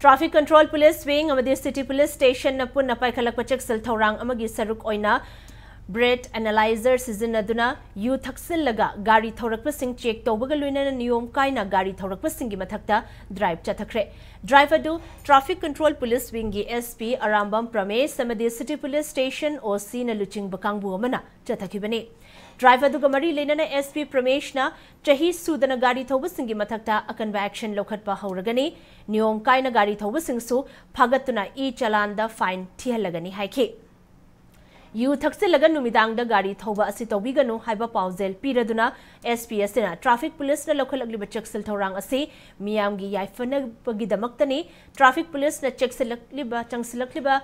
Traffic Control Police Wing amadi City Police Station na punna paikhalakpa cheksel thorang amagi saruk oina Bread Analyser Sijinnaduna yu thaksillaga Gari Thourakpa sing check tawbaga loinana Niyom Kaina Gari Thourakpa Singgi Mathakta drive Chathakhre. Driver do Traffic Control Police Wing gi SP Arambam Pramesh amadi City Police Station OC na luching bakangbu amana Chathakhibani. Driver du gamari lenana SP Pramesh na chahi sudana Gari Thouba Singgi Mathakta akanba action lokhatpa hauragani Niyom Kaina Gari Thouba singsu phagatuna e chalanda fine thihalagani haike. yu thaksilaga numidangda Gari Thouba asi tawbiganu haiba paujel piraduna SPS na Traffic Police na lokhalakliba cheksel thorang asi miyamgi yaifana pagidamaktani Traffic Police na chekselakliba changsilakliba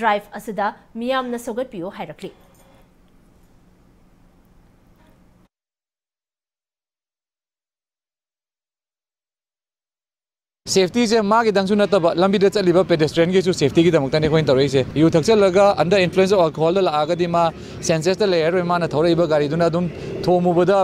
drive asida miyamna sogatpiyo hairakli. Safety se maagi dangsu na taba lambi de chaliba pedestrian ge chu safety gi damukta ne coin torei se yu thakchalaga under influence of alcohol la aga di ma senses ta layer ma na thorei ba gari duna dum thomu bada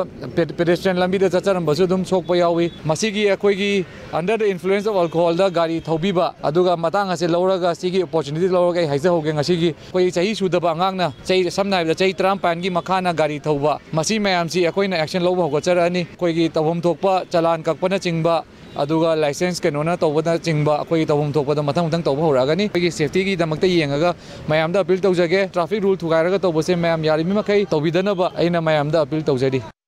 pedestrian lambi de chacharam basu dum sokpa yawi masigi akoi gi under the influence of alcohol da gari thobi ba aduga matang ase loraga sigi opportunity loraga haisa hoge ngasi gi koi chahi suda ba ngang na chai samna da chai tram pan gi makhana gari thoba masi mayam si akoi na action loba hogachara ani koi gi tabom thokpa chalan kakpa na chingba aduga license kenona tawbada chingba akoi tawum thokpada mathang mathang tawba horagani koi safety gi damakta yengaga mayam da appeal tawjage traffic rule thugairaga tawbase mayam yarimi makai tawbidana ba aina mayam da appeal tawjadi.